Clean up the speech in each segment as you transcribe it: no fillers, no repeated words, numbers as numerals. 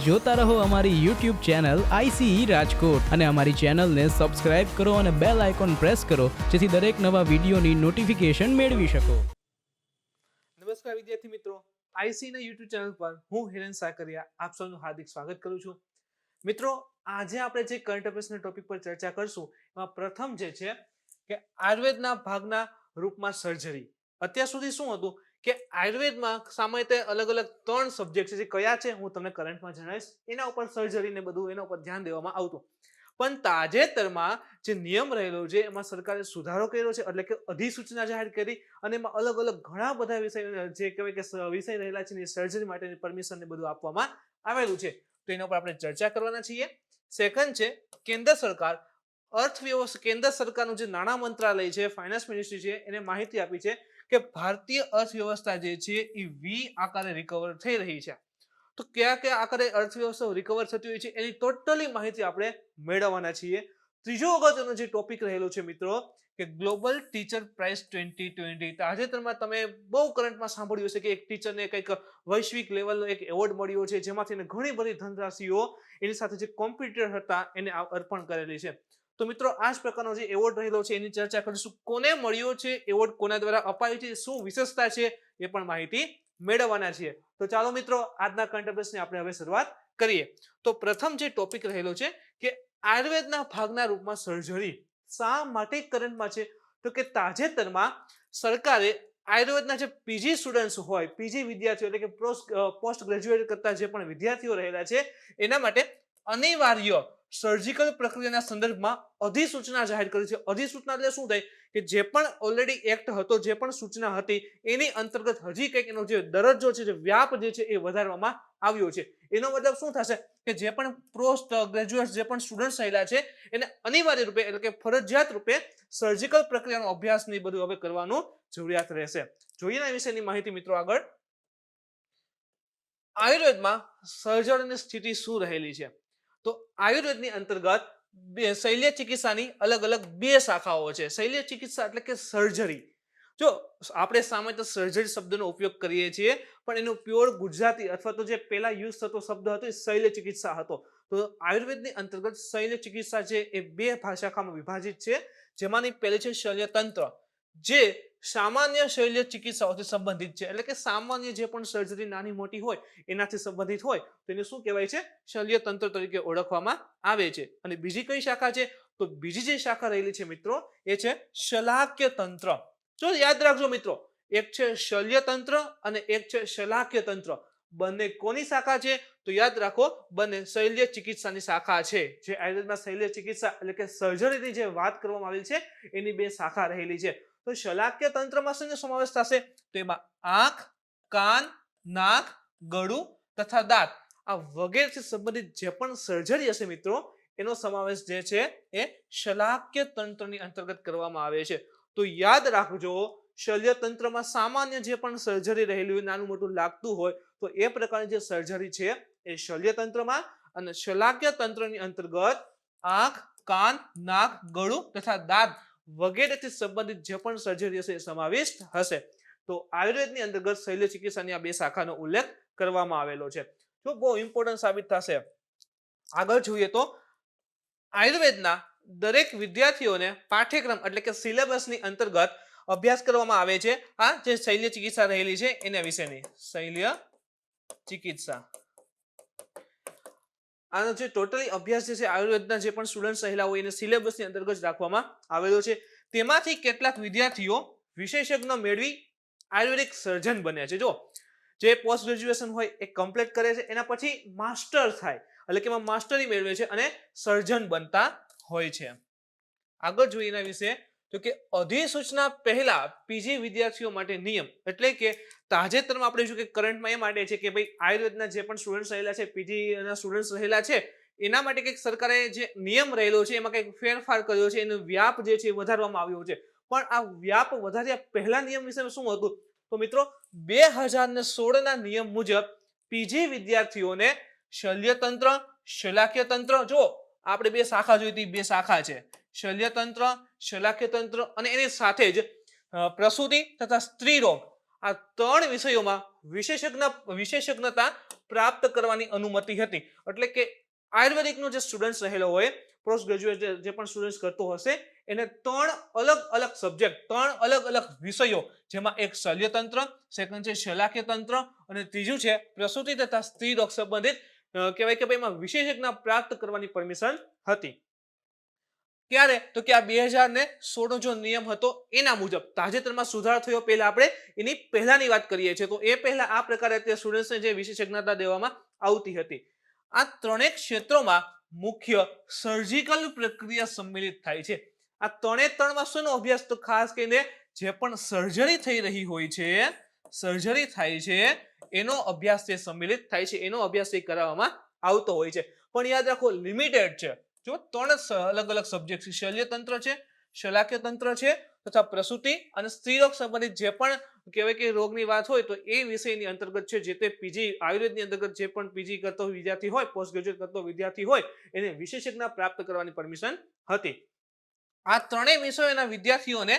જોતા રહો અમારી YouTube ચેનલ ICE રાજકોટ અને અમારી ચેનલને સબસ્ક્રાઇબ કરો અને બેલ આઇકોન પ્રેસ કરો જેથી દરેક નવા વિડીયોની નોટિફિકેશન મેળવી શકો। નમસ્કાર વિદ્યાર્થી મિત્રો, ICE ના YouTube ચેનલ પર હું હિરેન સાકરિયા આપ સૌનું હાર્દિક સ્વાગત કરું છું। મિત્રો, આજે આપણે જે કરંટ અફેર્સના ટોપિક પર ચર્ચા કરશું એમાં પ્રથમ જે છે કે આયુર્વેદના ભાગના રૂપમાં સર્જરી। અત્યાર સુધી શું હતું કે આયુર્વેદમાં સામાન્યતઃ અલગ અલગ 3 સબ્જેક્ટ છે, જે કયા છે હું તમને કરંટમાં જણાવીશ। એના ઉપર સર્જરી ને બધું એના ઉપર ધ્યાન દેવામાં આવતું, પણ તાજેતરમાં જે નિયમ રહેલો છે એમાં સરકારે સુધારો કર્યો છે, એટલે કે અધિસૂચના જાહેર કરી અને એમાં અલગ અલગ ઘણા બધા વિષય જે કહેવાય કે વિષય રહેલા છે સર્જરી માટેની પરમિશન ને બધું આપવામાં આવેલું છે, તો એના ઉપર આપણે ચર્ચા કરવાના છીએ। સેકન્ડ છે કેન્દ્ર સરકાર અર્થવ્યવસ્થા, કેન્દ્ર સરકારનું જે નાણાં મંત્રાલય છે, ફાઇનાન્સ મિનિસ્ટ્રી છે, એને માહિતી આપી છે કે ભારતીય અર્થવ્યવસ્થા જે છે એ વી આકારે રિકવર થઈ રહી છે। તો કયા કયા આકારે અર્થવ્યવસ્થા રિકવર થતી હોય છે એની ટોટલી માહિતી આપણે મેળવવાના છીએ। ત્રીજો અગત્યનો જે ટોપિક રહેલો છે મિત્રો કે ગ્લોબલ ટીચર પ્રાઇઝ 2020। તાજેતરમાં તમે બહુ કરંટમાં સાંભળ્યું હશે કે એક ટીચરને કંઈક વૈશ્વિક લેવલનો એક એવોર્ડ મળ્યો છે, જેમાંથી ઘણી બધી ધનરાશિઓ એની સાથે જે કોમ્પિટિટર હતા એને અર્પણ કરેલી છે। તો મિત્રો, આ જ પ્રકારનો જે એવોર્ડ રહેલો છે એની ચર્ચા કરીશું। કોને મળ્યો છે એવોર્ડ, કોના દ્વારા અપાયો છે, શું વિશેષતા છે એ પણ માહિતી મેળવવાના છીએ। તો ચાલો મિત્રો, આજના કરંટ અફેર્સની આપણે હવે શરૂઆત કરીએ। તો પ્રથમ જે ટોપિક રહેલો છે કે આયુર્વેદના ભાગના રૂપમાં સર્જરી શા માટે કરંટમાં છે, તો કે તાજેતરમાં સરકારે આયુર્વેદના જે પીજી સ્ટુડન્ટ્સ હોય, પીજી વિદ્યાર્થીઓ એટલે કે પોસ્ટ ગ્રેજ્યુએટ કરતા જે પણ વિદ્યાર્થીઓ રહેલા છે એના માટે અનિવાર્ય સર્જિકલ પ્રક્રિયાના સંદર્ભમાં અધિસૂચના જાહેર કરી છે। અધિસૂચના એટલે શું થાય કે જે પણ ઓલરેડી એક્ટ હતો, જે પણ સૂચના હતી એની અંતર્ગત હજી કંઈક એનો જે દરજ્જો છે, જે વ્યાપ જે છે એ વધારવામાં આવ્યો છે। એનો મતલબ શું થશે કે જે પણ પોસ્ટ ગ્રેજ્યુએટ જે પણ સ્ટુડન્ટ્સ રહેલા છે એને અનિવાર્ય રૂપે એટલે કે ફરજિયાત રૂપે સર્જિકલ પ્રક્રિયાનો અભ્યાસ ને બધું હવે કરવાનું જરૂરિયાત રહેશે। જોઈએ આ વિશેની માહિતી મિત્રો આગળ। આયુર્વેદમાં સર્જરીની સ્થિતિ શું રહેલી છે, તો આયુર્વેદની અંતર્ગત શૈલ્ય ચિકિત્સાની અલગ અલગ 2 શાખાઓ છે। શૈલ્ય ચિકિત્સા એટલે કે સર્જરી। જો આપણે સામાન્ય સર્જરી શબ્દનો ઉપયોગ કરીએ છીએ, પણ એનું પ્યોર ગુજરાતી અથવા તો જે પહેલા યુઝ થતો શબ્દ હતો એ શૈલ્ય ચિકિત્સા હતો। તો આયુર્વેદની અંતર્ગત શૈલ્ય ચિકિત્સા છે એ 2 શાખામાં વિભાજિત છે, જેમાંની પહેલી છે શલ્યતંત્ર, જે સામાન્ય શૈલ્ય ચિકિત્સાઓથી સંબંધિત છે, એટલે કે સામાન્ય જે પણ સર્જરી નાની મોટી હોય એનાથી સંબંધિત હોય તો એને શું કહેવાય છે, શલ્યતંત્ર તરીકે ઓળખવામાં આવે છે। અને બીજી કઈ શાખા છે, તો બીજી જે શાખા રહેલી છે મિત્રો એ છે શલાક્ય તંત્ર। જો યાદ રાખજો મિત્રો, એક છે શલ્યતંત્ર અને એક છે શલાક્ય તંત્ર। બંને કોની શાખા છે, તો યાદ રાખો બંને શૈલ્ય ચિકિત્સાની શાખા છે। જે આયુર્વેદમાં શૈલ્ય ચિકિત્સા એટલે કે સર્જરીની જે વાત કરવામાં આવેલી છે એની 2 શાખા રહેલી છે। તો શલાક્ય તંત્રમાં શેનો સમાવેશ થશે, તો એમાં આંખ, કાન, નાક, ગળું તથા દાંત આ વગેરેથી સંબંધિત જે પણ સર્જરી હશે મિત્રો એનો સમાવેશ જે છે એ શલાક્ય તંત્રની અંતર્ગત કરવામાં આવે છે। તો યાદ રાખજો, શલ્યતંત્રમાં સામાન્ય જે પણ સર્જરી રહેલી હોય, નાનું મોટું લાગતું હોય તો એ પ્રકારની જે સર્જરી છે એ શલ્યતંત્રમાં, અને શલાક્ય તંત્રની અંતર્ગત આંખ, કાન, નાક, ગળું તથા દાંત વગેરેથી સંબંધિત જે પણ સર્જરી હશે એ સમાવિષ્ટ હશે। તો આયુર્વેદની અંતર્ગત શૈલ્ય ચિકિત્સાની આ 2 શાખાનો ઉલ્લેખ કરવામાં આવેલો છે, જો બહુ ઇમ્પોર્ટન્ટ સાબિત થશે। આગળ જોઈએ તો આયુર્વેદના દરેક વિદ્યાર્થીઓને પાઠ્યક્રમ એટલે કે સિલેબસની અંતર્ગત અભ્યાસ કરવામાં આવે છે। આ જે શૈલ્ય ચિકિત્સા રહેલી છે એના વિશેની શૈલ્ય ચિકિત્સા, આનો જે ટોટલી અભ્યાસ છે આયુર્વેદના જે પણ સ્ટુડન્ટ્સ રહેલા હોય એને સિલેબસની અંતર્ગત રાખવામાં આવેલો છે। તેમાંથી કેટલાક વિદ્યાર્થીઓ વિશેષજ્ઞ મેળવી આયુર્વેદિક સર્જન બન્યા છે। જો જે પોસ્ટ ગ્રેજ્યુએશન હોય એ કમ્પ્લીટ કરે છે, એના પછી માસ્ટર થાય એટલે કે એમાં માસ્ટરી મેળવે છે અને સર્જન બનતા હોય છે। આગળ જોઈએ એના વિશે તો કે અધિસૂચના પહેલા પીજી વિદ્યાર્થીઓ માટે નિયમ, એટલે કે તાજેતરમાં આપણે જોયું કે કરંટમાં એ માટે છે કે ભાઈ આયુર્વેદના જે પણ સ્ટુડન્ટ્સ રહેલા છે, પીજી ના સ્ટુડન્ટ્સ રહેલા છે એના માટે કંઈક સરકારે જે નિયમ રહેલો છે એમાં કંઈક ફેરફાર કર્યો છે, એનો વ્યાપ જે છે વધારવામાં આવ્યો છે। પણ આ વ્યાપ વધાર્યા પહેલા નિયમ વિશે શું હતું, તો મિત્રો 2016 ના નિયમ મુજબ પીજી વિદ્યાર્થીઓને શલ્યતંત્ર, શલાક્ય તંત્ર, જો આપણે 2 શાખા જોઈ હતી, 2 શાખા છે શલ્યતંત્ર, શલાક્ય તંત્ર અને એની સાથે જ પ્રસૂતિ તથા સ્ત્રી રોગ, આ 3 વિષયોમાં વિશેષજ્ઞતા પ્રાપ્ત કરવાની અનુમતિ હતી. એટલે કે આયુર્વેદિકનો જે સ્ટુડન્ટ રહેલો હોય, પોસ્ટ ગ્રેજ્યુએટ જે પણ સ્ટુડન્ટ કરતો હશે, એને 3 અલગ અલગ સબ્જેક્ટ, 3 અલગ અલગ વિષયો, જેમાં એક શલ્યતંત્ર, સેકન્ડ છે શલાક્ય તંત્ર અને ત્રીજું છે પ્રસૂતિ તથા સ્ત્રી રોગ સંબંધિત કહેવાય કે ભાઈ એમાં વિશેષજ્ઞતા પ્રાપ્ત કરવાની પરમિશન હતી. ત્યારે તો કે આ 2016 નો જો નિયમ હતો એના મુજબ તાજેતરમાં સુધારો થયો. પહેલા આપણે એની પહેલાની વાત કરીએ છીએ. તો એ પહેલા આ પ્રકારે તે સ્ટુડન્ટ્સને જે વિશેષજ્ઞતા દેવામાં આવતી હતી. આ ત્રણેય ક્ષેત્રોમાં મુખ્ય સર્જિકલ પ્રક્રિયા સંમિલિત થાય છે. આ ત્રણેમાં શેનો અભ્યાસ? તો ખાસ કરીને જે પણ સર્જરી થઈ રહી હોય છે, સર્જરી થાય છે એનો અભ્યાસ જે સંમિલિત થાય છે, એનો અભ્યાસ કરાવવામાં આવતો હોય છે. પણ યાદ રાખો લિમિટેડ છે. જો 3 અલગ અલગ સબ્જેક્ટ છે, શલ્યતંત્ર છે, શલાક્ય તંત્ર છે તથા પ્રસૂતિ અને સ્ત્રી રોગ સંબંધિત જે પણ કહેવાય કે રોગની વાત હોય તો એ વિષયની અંતર્ગત છે. જે તે પીજી આયુર્વેદની અંતર્ગત જે પણ પીજી કરતો વિદ્યાર્થી હોય, પોસ્ટ ગ્રેજ્યુએટ કરતો વિદ્યાર્થી હોય, એને વિશેષજ્ઞતા પ્રાપ્ત કરવાની પરમિશન હતી. આ ત્રણેય વિષયોના વિદ્યાર્થીઓને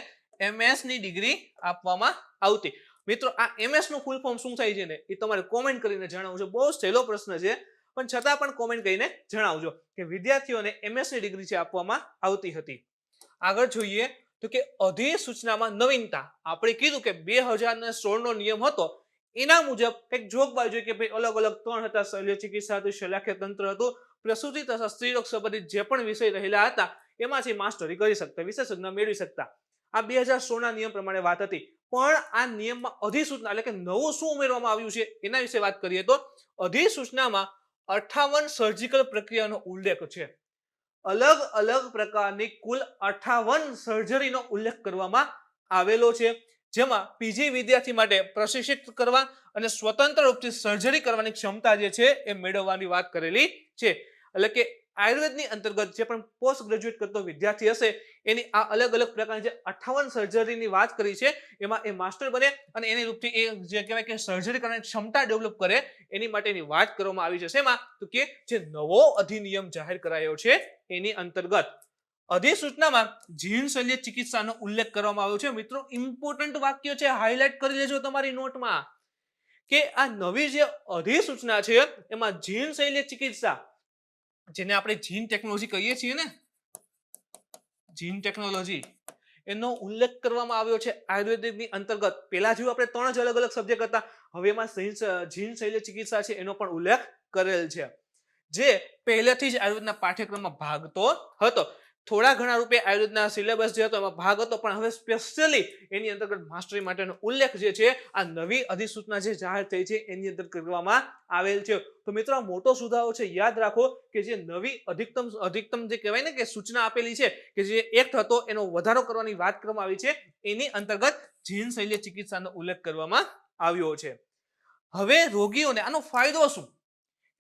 MS ની ડિગ્રી આપવામાં આવતી. મિત્રો આ MS નું ફૂલ ફોર્મ શું થાય છે ને એ તમારે કોમેન્ટ કરીને જણાવજો. બહુ સહેલો પ્રશ્ન છે, પણ છતાં પણ કોમેન્ટ કરીને જણાવજો કે વિદ્યાર્થીઓને MS ની ડિગ્રી છે આપવામાં આવતી હતી. આગળ જોઈએ તો કે અધિસૂચનામાં નવીનતા. આપણે કીધું કે 2016 નો નિયમ હતો એના મુજબ કંઈક જોગવાઈ જોઈએ કે ભાઈ અલગ અલગ 3 હતા. શલ્ય ચિકિત્સા હતું, શલાક્ય તંત્ર હતું, પ્રસૂતિ તથા સ્ત્રી રોગ સંબંધિત જે પણ વિષય રહેલા હતા એમાંથી માસ્ટરી કરી શકતા, વિશેષજ્ઞતા મેળવી શકતા. આ 2016 ના નિયમ પ્રમાણે વાત હતી. પણ આ નિયમમાં અધિસૂચના એટલે કે નવું શું ઉમેરવામાં આવ્યું છે એના વિશે વાત કરીએ તો અધિસૂચનામાં 58 સર્જિકલ પ્રક્રિયાનો ઉલ્લેખ છે. અલગ અલગ પ્રકારની કુલ 58 સર્જરીનો ઉલ્લેખ કરવામાં આવેલો છે. જેમાં પીજી વિદ્યાર્થી માટે પ્રશિક્ષિત કરવા અને સ્વતંત્ર રૂપથી સર્જરી કરવાની ક્ષમતા જે છે એ મેળવવાની વાત કરેલી છે. એટલે કે આયુર્વેદની અંતર્ગત જે પણ પોસ્ટ ગ્રેજ્યુએટ કરતો વિદ્યાર્થી હશે એની આ અલગ અલગ પ્રકારની જે 58 સર્જરીની વાત કરી છે એમાં એ માસ્ટર બને અને એની રૂપથી એ જે કહેવાય કે સર્જરી કરવાની ક્ષમતા ડેવલપ કરે એની માટેની વાત કરવામાં આવી છે. શેમાં? તો કે જે નવો અધિનિયમ જાહેર કરાયો છે એની અંતર્ગત અધિસૂચનામાં જીન શલ્ય ચિકિત્સાનો ઉલ્લેખ કરવામાં આવ્યો છે. મિત્રો ઇમ્પોર્ટન્ટ વાક્ય છે, હાઇલાઇટ કરી લેજો તમારી નોટમાં કે આ નવી જે અધિસૂચના છે એમાં જીન શલ્ય ચિકિત્સા, જેને આપણે જીન ટેકનોલોજી કહીએ છીએ ને, જીન ટેકનોલોજી, એનો ઉલ્લેખ કરવામાં આવ્યો છે આયુર્વેદની અંતર્ગત. પહેલા જેવું આપણે 3 જ અલગ અલગ સબ્જેક્ટ હતા, હવે એમાં જીન શલ્ય ચિકિત્સા છે એનો પણ ઉલ્લેખ કરેલ છે, જે પહેલેથી જ આયુર્વેદના પાઠ્યક્રમમાં ભાગ તો હતો. થોડા ઘણા રૂપે આયુર્વેદના સિલેબસ જે હતો એમાં ભાગ હતો, પણ હવે સ્પેશિયલી એની અંતર્ગત માસ્ટરી માટેનો ઉલ્લેખ જે છે આ નવી અધિસૂચના જે જાહેર થઈ છે એની અંદર કરવામાં આવેલ છે. તો મિત્રો આ મોટો સુધારો છે. યાદ રાખો કે જે નવી અધિકતમ જે કહેવાય ને કે સૂચના આપેલી છે કે જે એક્ટ હતો એનો વધારો કરવાની વાત કરવામાં આવી છે, એની અંતર્ગત જીન શલ્ય ચિકિત્સાનો ઉલ્લેખ કરવામાં આવ્યો છે. હવે રોગીઓને આનો ફાયદો શું?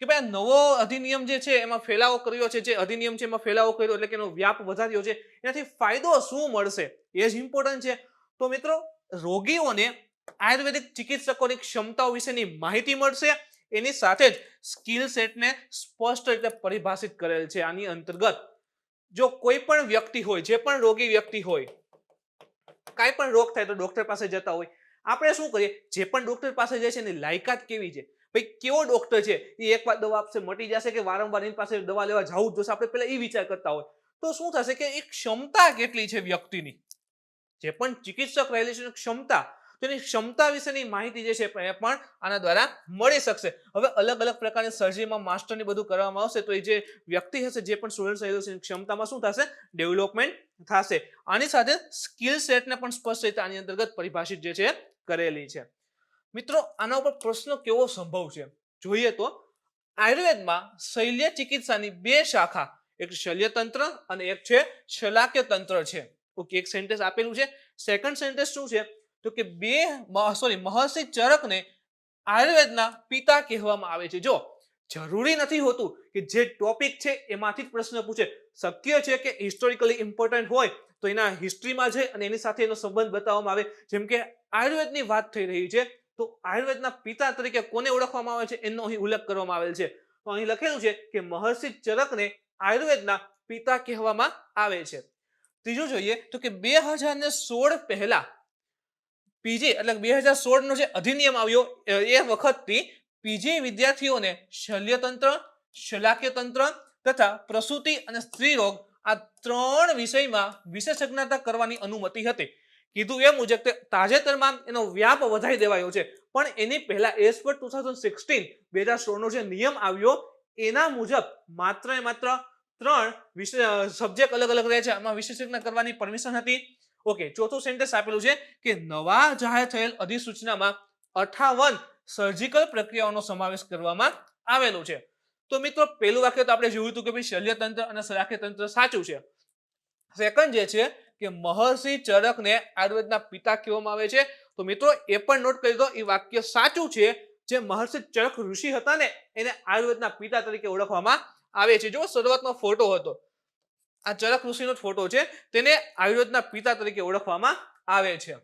કે ભાઈ આ નવો અધિનિયમ જે છે એમાં ફેલાવો કર્યો છે, જે અધિનિયમ છે એમાં ફેલાવો કર્યો એટલે કે એનો વ્યાપ વધાર્યો છે, એનાથી ફાયદો શું મળશે એ જ ઇમ્પોર્ટન્ટ છે. તો મિત્રો રોગીઓને આયુર્વેદિક ચિકિત્સકોની ક્ષમતાઓ વિશેની માહિતી મળશે. એની સાથે જ સ્કિલ સેટને સ્પષ્ટ રીતે પરિભાષિત કરેલ છે. આની અંતર્ગત જો કોઈ પણ વ્યક્તિ હોય, જે પણ રોગી વ્યક્તિ હોય, કાંઈ પણ રોગ થાય તો ડોક્ટર પાસે જતા હોય, આપણે શું કરીએ? જે પણ ડોક્ટર પાસે જાય છે એની લાયકાત કેવી છે, ભાઈ કેવો ડોક્ટર છે, એ એક વાર દવા આપશે મટી જશે કે વારંવાર એની પાસે દવા લેવા જવું જ જોશે, આપણે પહેલા એ વિચાર કરતા હોય. તો શું થશે કે એ ક્ષમતા કેટલી છે વ્યક્તિની, જે પણ ચિકિત્સક રહેલી છે ક્ષમતા, તેની ક્ષમતા વિશેની માહિતી જે છે એ પણ આના દ્વારા મળી શકશે. હવે અલગ અલગ પ્રકારની સર્જરીમાં માસ્ટરની બધું કરવામાં આવશે તો એ જે વ્યક્તિ હશે, જે પણ સ્ટુડન્ટ રહેલો છે, ક્ષમતામાં શું થશે? ડેવલપમેન્ટ થશે. આની સાથે સ્કિલ સેટને પણ સ્પષ્ટ રીતે આની અંતર્ગત પરિભાષિત જે છે કરેલી છે. મિત્રો આના ઉપર પ્રશ્ન કેવો સંભવ છે જોઈએ તો આયુર્વેદમાં શલ્ય ચિકિત્સાની 2 શાખા, એક શલ્યતંત્ર અને એક છે શલાક્ય તંત્ર છે. ઓકે, એક સેન્ટેન્સ આપેલું છે. સેકન્ડ સેન્ટેન્સ શું છે? તો કે મહર્ષિ ચરકને આયુર્વેદના પિતા કહેવામાં આવે છે. જો જરૂરી નથી હોતું કે જે ટોપિક છે એમાંથી જ પ્રશ્ન પૂછે. શક્ય છે કે હિસ્ટોરિકલી ઇમ્પોર્ટન્ટ હોય તો એના હિસ્ટ્રીમાં છે અને એની સાથે એનો સંબંધ બતાવવામાં આવે. જેમ કે આયુર્વેદની વાત થઈ રહી છે તો આયુર્વેદના પિતા તરીકે કોને ઓળખવામાં આવે છે એનો અહીં ઉલ્લેખ કરવામાં આવેલ છે. તો અહીં લખેલું છે કે મહર્ષિ ચરકને આયુર્વેદના પિતા કહેવામાં આવે છે. ત્રીજું જોઈએ તો કે 2016 પહેલા પીજી એટલે 2016 નો જે અધિનિયમ આવ્યો એ વખતથી પીજી વિદ્યાર્થીઓને શલ્યતંત્ર, શલાક્યતંત્ર તથા પ્રસૂતિ અને સ્ત્રીરોગ આ 3 વિષયમાં વિશેષજ્ઞતા કરવાની અનુમતિ હતી. કીધું એ મુજબ તાજેતરમાં એનો વ્યાપ વધારી દેવાયો છે, પણ એની પહેલા એઝ પર 2016 2016 જે નિયમ આવ્યો એના મુજબ માત્ર ને માત્ર 3 સબ્જેક્ટ અલગ અલગ રહે છે, આમાં વિશેષજ્ઞતા કરવાની પરમિશન હતી. ઓકે, ચોથું સેન્ટેન્સ આપેલું છે કે નવા જાહેર થયેલ અધિસૂચનામાં 58 સર્જિકલ પ્રક્રિયાઓનો સમાવેશ કરવામાં આવેલો છે. તો મિત્રો પહેલું વાક્ય તો આપણે જોયું હતું કે ભાઈ શલ્યતંત્ર અને શલાક્યતંત્ર સાચું છે. સેકન્ડ જે છે કે મહર્ષિ ચરકને આયુર્વેદના પિતા કહેવામાં આવે છે. તો મિત્રો એ પણ નોટ કરી દો, એ વાક્ય સાચું છે. જે મહર્ષિ ચરક ઋષિ હતા ને એને આયુર્વેદના પિતા તરીકે ઓળખવામાં આવે છે. જો શરૂઆતનો ફોટો હતો, આ ચરક ઋષિનો ફોટો છે, તેને આયુર્વેદના પિતા તરીકે ઓળખવામાં આવે છે.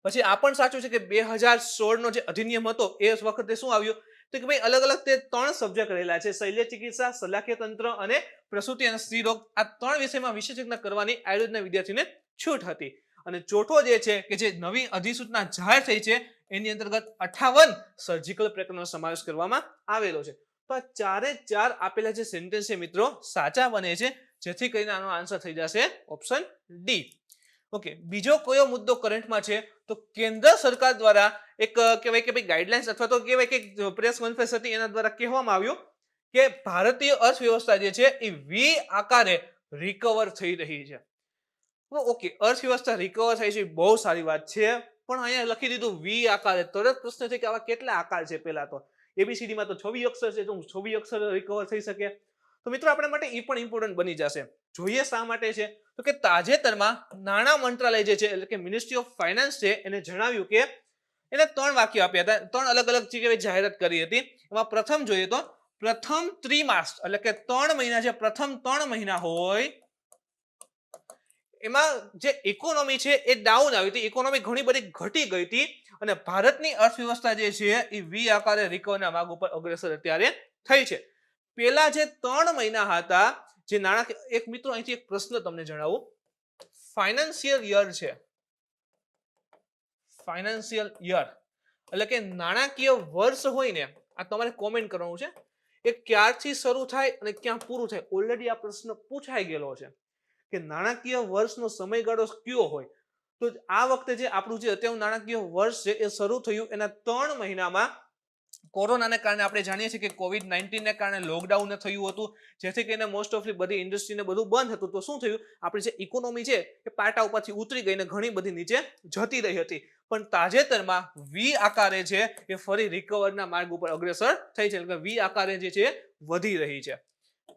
પછી આ પણ સાચું છે કે 2016 નો જે અધિનિયમ હતો એ વખતે શું આવ્યું તો કે ભાઈ અલગ અલગ તે 3 સબ્જેક્ટ રહેલા છે, શલ્ય ચિકિત્સા, શલાક્યતંત્ર અને પ્રસૂતિ અને સ્ત્રીરોગ. આ 3 વિષયમાં વિશેષજ્ઞતા કરવાની આયુર્વેદના વિદ્યાર્થીને છૂટ હતી. અને ચોથો જે છે કે જે નવી અધિસૂચના જાહેર થઈ છે એની અંતર્ગત 58 સર્જિકલ પ્રક્રિયાનો સમાવેશ કરવામાં આવેલો છે. તો આ ચારે ચાર આપેલા જે સેન્ટેન્સ છે મિત્રો સાચા બને છે, જેથી કરીને આનો આન્સર થઈ જશે ઓપ્શન ડી. ઓકે, બીજો કયો મુદ્દો કરંટમાં છે તો કેન્દ્ર સરકાર દ્વારા એક કહેવાય કે ભાઈ ગાઈડલાઇન્સ અથવા તો કહેવાય કે પ્રેસ કોન્ફરન્સ હતી એના દ્વારા કહેવામાં આવ્યું કે ભારતીય અર્થવ્યવસ્થા જે છે એ વી આકારે રિકવર થઈ રહી છે. ઓકે, અર્થવ્યવસ્થા રિકવર થઈ છે બહુ સારી વાત છે, પણ અહીંયા લખી દીધું વી આકારે. તરત પ્રશ્ન છે કે આવા કેટલા આકાર છે? પહેલા તો એબીસીડી માં તો 26 અક્ષર છે, તો 26 અક્ષર રિકવર થઈ શકે? તો મિત્રો આપણા માટે એ પણ ઇમ્પોર્ટન્ટ બની જશે. જોઈએ શા માટે છે તો કે તાજેતરમાં નાણાં મંત્રાલય જે છે એટલે કે મિનિસ્ટ્રી ઓફ ફાઇનાન્સ છે એને જણાવ્યું કે એને 3 વાક્યો આપ્યા હતા, 3 અલગ અલગ જગ્યાએ જાહેરાત કરી હતી. એમાં પ્રથમ જોઈએ તો પ્રથમ ત્રિમાસ એટલે કે 3 મહિના, જે પ્રથમ 3 મહિના હોય એમાં જે ઇકોનોમી છે એ ડાઉન આવી હતી, ઇકોનોમી ઘણી બધી ઘટી ગઈ હતી અને ભારતની અર્થવ્યવસ્થા જે છે એ વી આકારે રિકવરના માર્ગ ઉપર અગ્રેસર અત્યારે થઈ છે. પેલા જે 3 મહિના હતા જે નાણાકીય, એક મિત્રો અહીંથી એક પ્રશ્ન તમને જણાવું, ફાઇનાન્સિયલ યર છે, ફાઇનાન્સિયલ યર એટલે કે નાણાકીય વર્ષ હોય ને, આ તમારે કોમેન્ટ કરવાનું છે એ ક્યારથી શરૂ થાય અને ક્યાં પૂરું થાય. ઓલરેડી આ પ્રશ્ન પૂછાઈ ગયેલો છે કે નાણાકીય વર્ષનો સમયગાળો કયો હોય. તો આ વખતે જે આપણું જે અત્યારનું નાણાકીય વર્ષ છે એ શરૂ થયું એના 3 મહિનામાં કોરોનાને કારણે આપણે જાણીએ છીએ કે COVID-19 ને કારણે લોકડાઉન થયું હતું, જેથી કરીને મોસ્ટ ઓફલી બધી ઇન્ડસ્ટ્રીને બધું બંધ હતું. તો શું થયું, આપણી જે ઇકોનોમી છે એ પાટા ઉપરથી ઉતરી ગઈને ઘણી બધી નીચે જતી રહી હતી. પણ તાજેતરમાં વી આકારે છે એ ફરી રિકવરના માર્ગ ઉપર અગ્રેસર થઈ છે, એટલે કે વી આકારે જે છે વધી રહી છે.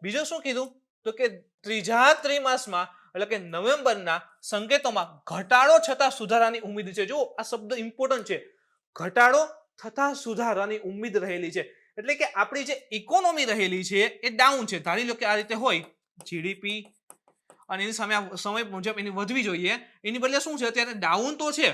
બીજું શું કીધું તો કે ત્રીજા ત્રિમાસમાં એટલે કે નવેમ્બરના સંકેતોમાં ઘટાડો છતાં સુધારાની ઉમ્મીદ છે. જો આ શબ્દ ઇમ્પોર્ટન્ટ છે, ઘટાડો થતા સુધારાની ઉમ્મીદ રહેલી છે. એટલે કે આપણી જે ઇકોનોમી રહેલી છે એ ડાઉન છે. ધારી લો કે આ રીતે હોય જીડીપી અને એની સામે સમય મુજબ એની વધવી જોઈએ, એની બદલે શું છે અત્યારે ડાઉન તો છે,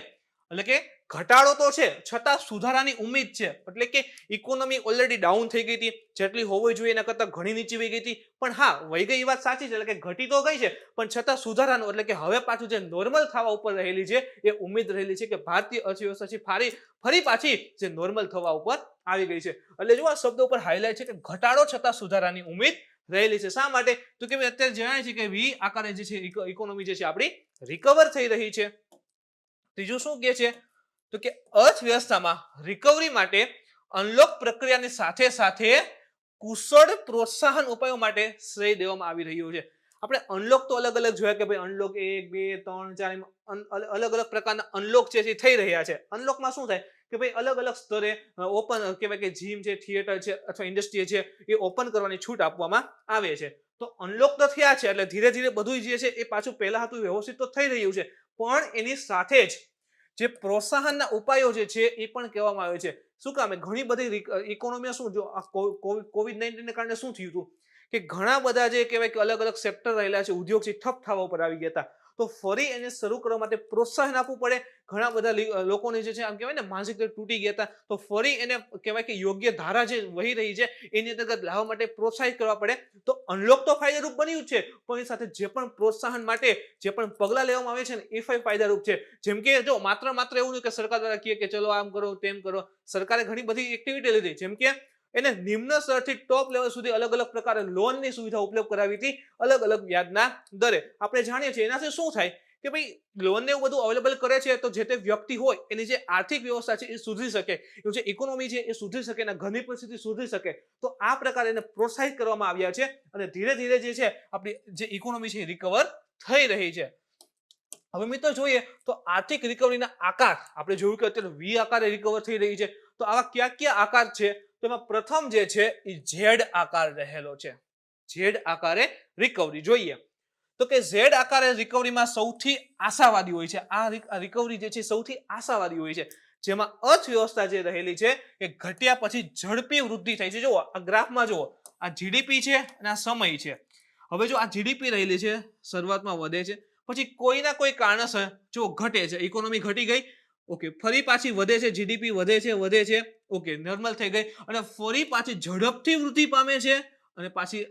એટલે કે ઘટાડો તો છે છતાં સુધારાની ઉમ્મીદ છે. એટલે કે ઇકોનોમી ઓલરેડી ડાઉન થઈ ગઈ હતી, જેટલી હોવી જોઈએ એના કરતાં ઘણી નીચે વહી ગઈ હતી. પણ હા, વહી ગઈ એ વાત સાચી છે, એટલે કે ઘટી તો ગઈ છે પણ છતાં સુધારાનું એટલે કે હવે પાછું જે નોર્મલ થવા ઉપર રહેલી છે એ ઉમ્મીદ રહેલી છે કે ભારતીય અર્થવ્યવસ્થા છે ફરી પાછી જે નોર્મલ થવા ઉપર આવી ગઈ છે. એટલે જો આ શબ્દ ઉપર હાઇલાઇટ છે કે ઘટાડો છતાં સુધારાની ઉમ્મીદ રહેલી છે. શા માટે તો કે અત્યારે જણાય છે કે વી આકારે જે છે ઇકોનોમી જે છે આપણી રિકવર થઈ રહી છે. ત્રીજું શું કહે છે તો કે અર્થવ્યવસ્થામાં રિકવરી માટે અનલોક પ્રક્રિયાની સાથે સાથે કુશળ પ્રોત્સાહન ઉપાયો માટે શ્રેય દેવામાં આવી રહ્યો છે. આપણે અનલોક તો અલગ અલગ જોયા કે ભાઈ અનલોક 1 2 3 4 અલગ અલગ પ્રકારના અનલોક છે જે થઈ રહ્યા છે. અનલોકમાં શું થાય કે ભાઈ અલગ અલગ સ્તરે ઓપન કહેવાય કે જીમ છે, થિયેટર છે અથવા ઇન્ડસ્ટ્રી છે એ ઓપન કરવાની છૂટ આપવામાં આવે છે. તો અનલોક તો થયા છે એટલે ધીરે ધીરે બધું જે છે એ પાછું પહેલા હતું વ્યવસ્થિત તો થઈ રહ્યું છે, પણ એની સાથે જ જે પ્રોત્સાહનના ઉપાયો જે છે એ પણ કહેવામાં આવે છે. શું કામે ઘણી બધી ઇકોનોમીમાં શું જો COVID-19 ને કારણે શું થયું હતું કે ઘણા બધા જે કહેવાય કે અલગ અલગ સેક્ટર રહેલા છે, ઉદ્યોગ છે ઠપ થવા ઉપર આવી ગયા હતા. તો ફરી એને શરૂ કરવા માટે પ્રોત્સાહન આપવું પડે. ઘણા બધા લોકોને જે છે આમ કહેવાય ને માનસિક રીતે તૂટી ગયા હતા, તો ફરી એને કહેવાય કે યોગ્ય ધારા જે વહી રહી છે એની અંતર્ગત લાવવા માટે પ્રોત્સાહિત કરવા પડે. તો અનલોક તો ફાયદારૂપ બન્યું છે, પણ એ સાથે જે પણ પ્રોત્સાહન માટે જે પણ પગલાં લેવામાં આવે છે ને એ ફાયદારૂપ છે. જેમ કે જો માત્ર એવું નહીં કે સરકાર દ્વારા કહે કે ચલો આમ કરો તેમ કરો. સરકારે ઘણી બધી એક્ટિવિટી લીધી, જેમ કે એને નિમ્ન સ્તરથી ટોપ લેવલ સુધી અલગ અલગ પ્રકારે લોનની સુવિધા ઉપલબ્ધ કરાવી હતી, અલગ અલગ વ્યાજના દરે. આપણે જાણીએ છીએ એનાથી શું થાય કે ભાઈ લોન ને એવું બધું અવેલેબલ કરે છે તો જે તે વ્યક્તિ હોય એની જે આર્થિક વ્યવસ્થા છે એ સુધરી શકે, એનું જે ઇકોનોમી છે એ સુધરી શકે, એના ઘરની પરિસ્થિતિ સુધરી શકે. તો આ પ્રકારે એને પ્રોત્સાહિત કરવામાં આવ્યા છે અને ધીરે ધીરે જે છે આપણી જે ઇકોનોમી છે એ રિકવર થઈ રહી છે. હવે મિત્રો જોઈએ તો આર્થિક રિકવરીના આકાર આપણે જોયું કે અત્યારે વી આકારે રિકવર થઈ રહી છે. તો આવા કયા આકાર છે? તો એમાં પ્રથમ જે છે એ ઝેડ આકાર રહેલો છે. ઝેડ આકારે રિકવરી જોઈએ તો કે ઝેડ આકારે રિકવરીમાં સૌથી આશાવાદી હોય છે. આ રિકવરી જે છે સૌથી આશાવાદી હોય છે, જેમાં અર્થવ્યવસ્થા જે રહેલી છે એ ઘટ્યા પછી ઝડપી વૃદ્ધિ થાય છે. જુઓ આ ગ્રાફમાં, જુઓ આ જીડીપી છે અને આ સમય છે. હવે જો આ જીડીપી રહેલી છે શરૂઆતમાં વધે છે, પછી કોઈના કોઈ કારણસર જો ઘટે છે, ઇકોનોમી ઘટી ગઈ, ઓકે, ફરી પાછી વધે છે, જીડીપી વધે છે, ઓકે, નોર્મલ થઈ ગઈ અને ફરી પાછી ઝડપથી વૃદ્ધિ પામે છે અને પાછી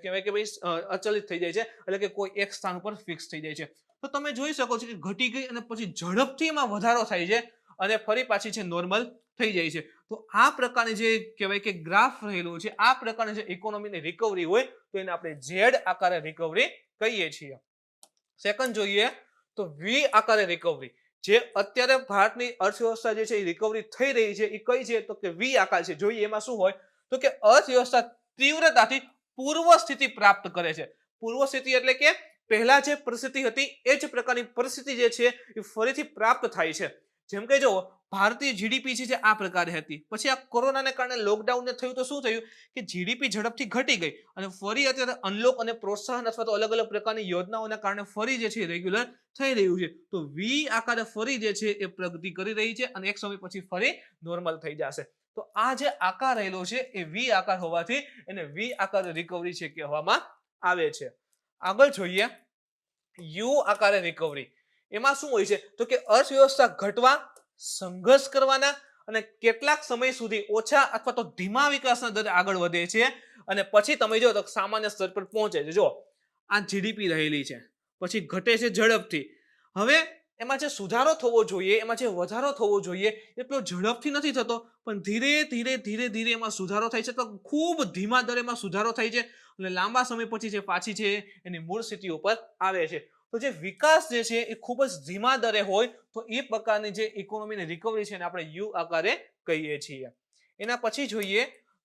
કહેવાય કે ભાઈ અચલિત થઈ જાય છે, એટલે કે કોઈ એક સ્થાન ઉપર ફિક્સ થઈ જાય છે. તો તમે જોઈ શકો છો કે ઘટી ગઈ અને પછી ઝડપથી એમાં વધારો થાય છે અને ફરી પાછી છે નોર્મલ થઈ જાય છે. તો આ પ્રકારની જે કહેવાય કે ગ્રાફ રહેલું છે, આ પ્રકારની જે ઇકોનોમીની રિકવરી હોય તો એને આપણે ઝેડ આકારે રિકવરી કહીએ છીએ. સેકન્ડ જોઈએ તો વી આકારે રિકવરી. જે અત્યારે ભારતની અર્થવ્યવસ્થા જે છે એ રિકવરી થઈ રહી છે એ કઈ છે? તો કે વી આકાર છે. જોઈએ એમાં શું હોય તો કે અર્થવ્યવસ્થા તીવ્રતાથી પૂર્વ સ્થિતિ પ્રાપ્ત કરે છે. પૂર્વ સ્થિતિ એટલે કે પહેલા જે પરિસ્થિતિ હતી એ જ પ્રકારની પરિસ્થિતિ જે છે એ ફરીથી પ્રાપ્ત થાય છે. જેમ કે જો ભારતીય જીડીપી છે જે આ પ્રકારે હતી, પછી આ કોરોનાને કારણે લોકડાઉનને થયું તો શું થયું કે જીડીપી ઝડપથી ઘટી ગઈ અને ફરી અત્યારે અનલોક અને પ્રોત્સાહન અથવા તો અલગ અલગ પ્રકારની યોજનાઓના કારણે ફરી જે છે રેગ્યુલર થઈ રહ્યું છે. તો વી આકારે ફરી જે છે એ પ્રગતિ કરી રહી છે અને એક સમય પછી ફરી નોર્મલ થઈ જશે. તો આ જે આકાર રહેલો છે એ વી આકાર હોવાથી એને વી આકાર રિકવરી છે કહેવામાં આવે છે. આગળ જોઈએ યુ આકારે રિકવરી. એમાં શું હોય છે તો કે અર્થવ્યવસ્થા ઘટવા, સંઘર્ષ કરવાના અને કેટલાક સમય સુધી ઓછા અથવા તો ધીમા વિકાસના દરે આગળ વધે છે અને પછી તમે જો તો સામાન્ય સ્તર પર પહોંચે છે. જો આ જીડીપી રહેલી છે, પછી ઘટે છે ઝડપથી. હવે એમાં જે સુધારો થવો જોઈએ, એમાં જે વધારો થવો જોઈએ એટલો ઝડપથી નથી થતો, પણ ધીરે ધીરે એમાં સુધારો થાય છે. તો ખૂબ ધીમા દરે એમાં સુધારો થાય છે અને લાંબા સમય પછી જે પાછી છે એની મૂળ સ્થિતિ ઉપર આવે છે. તો જે વિકાસ જે છે એ ખૂબ જ ધીમા દરે હોય તો એ પ્રકારની જે ઇકોનોમીની રિકવરી છે એને આપણે યુ આકારે કહીએ છીએ. એના પછી જોઈએ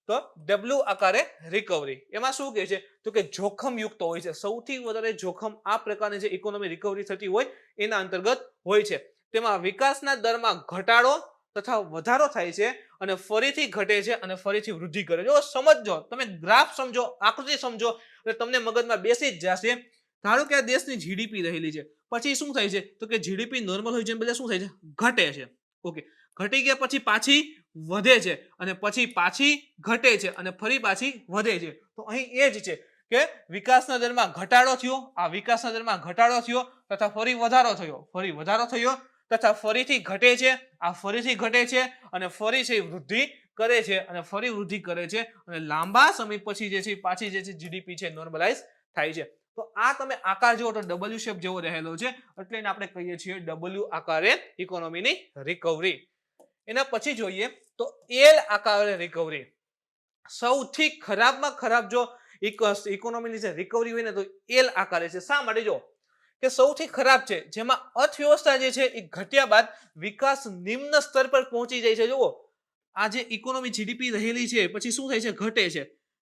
તો ડબલ્યુ આકારે રિકવરી. એમાં શું કહે છે તો કે જોખમયુક્ત હોય છે. સૌથી વધારે જોખમ આ પ્રકારની જે ઇકોનોમી રિકવરી થતી હોય એના અંતર્ગત હોય છે. તેમાં વિકાસના દરમાં ઘટાડો તથા વધારો થાય છે અને ફરીથી ઘટે છે અને ફરીથી વૃદ્ધિ કરે છે. જો સમજો, તમે ગ્રાફ સમજો, આકૃતિ સમજો એટલે તમને મગજમાં બેસી જ જશે. ધારો કે આ દેશની જીડીપી રહેલી છે, પછી શું થાય છે તો કે જીડીપી નોર્મલ હોય છે બદલે શું થાય છે? ઘટે છે. ઓકે, ઘટી ગયા પછી પાછી વધે છે અને પછી પાછી ઘટે છે અને ફરી પાછી વધે છે. તો અહીં એ જ છે કે વિકાસના દરમાં ઘટાડો થયો, આ વિકાસના દરમાં ઘટાડો થયો તથા ફરી વધારો થયો, ફરી વધારો થયો તથા ફરીથી ઘટે છે, આ ફરીથી ઘટે છે અને ફરી છે વૃદ્ધિ કરે છે અને ફરી વૃદ્ધિ કરે છે અને લાંબા સમય પછી જે છે પાછી જે છે જીડીપી છે નોર્મલાઇઝ થાય છે. તો આ તમે આકાર જુઓ તો ડબલ્યુ શેપ જેવો રહેલો છે, એટલે એને આપણે કહીએ છીએ ડબલ્યુ આકારે ઇકોનોમીની રિકવરી. એના પછી જોઈએ તો એલ આકારે રિકવરી. સૌથી ખરાબમાં ખરાબ જો ઇકોનોમીની જે રિકવરી હોય ને તો એલ આકારે છે. શા માટે? જો કે સૌથી ખરાબ છે, જેમાં અર્થવ્યવસ્થા જે છે એ ઘટ્યા બાદ વિકાસ નિમ્ન સ્તર પર પહોંચી જાય છે. જુઓ આ જે ઇકોનોમી જીડીપી રહેલી છે પછી શું થાય છે? ઘટે છે.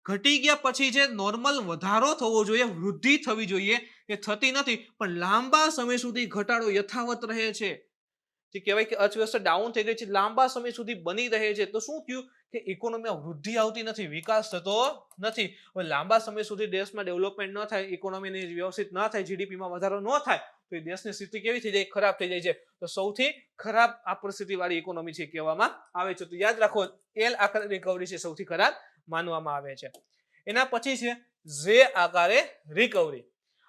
ઘટી ગયા પછી જે નોર્મલ વધારો થવો જોઈએ, વૃદ્ધિ થવી જોઈએ, એ થતી નથી, પણ લાંબા સમય સુધી ઘટાડો યથાવત રહે છે. જે કહેવાય કે અર્થવ્યવસ્થા ડાઉન થઈ ગઈ છે, લાંબા સમય સુધી બની રહે છે. તો શું થયું કે ઇકોનોમીમાં વૃદ્ધિ આવતી નથી, વિકાસ થતો નથી. હવે લાંબા સમય સુધી દેશમાં ડેવલપમેન્ટ ન થાય, ઇકોનોમીની વ્યવસ્થિત ન થાય, જીડીપીમાં વધારો ન થાય તો એ દેશની સ્થિતિ કેવી થઈ જાય? ખરાબ થઈ જાય છે. તો સૌથી ખરાબ આ પરિસ્થિતિ વાળી ઇકોનોમી છે કહેવામાં આવે છે. તો યાદ રાખો એલ આકારે રિકવરી છે સૌથી ખરાબ માનવામાં આવે છે. એના પછી છે ઝે આકારે રિકવરી.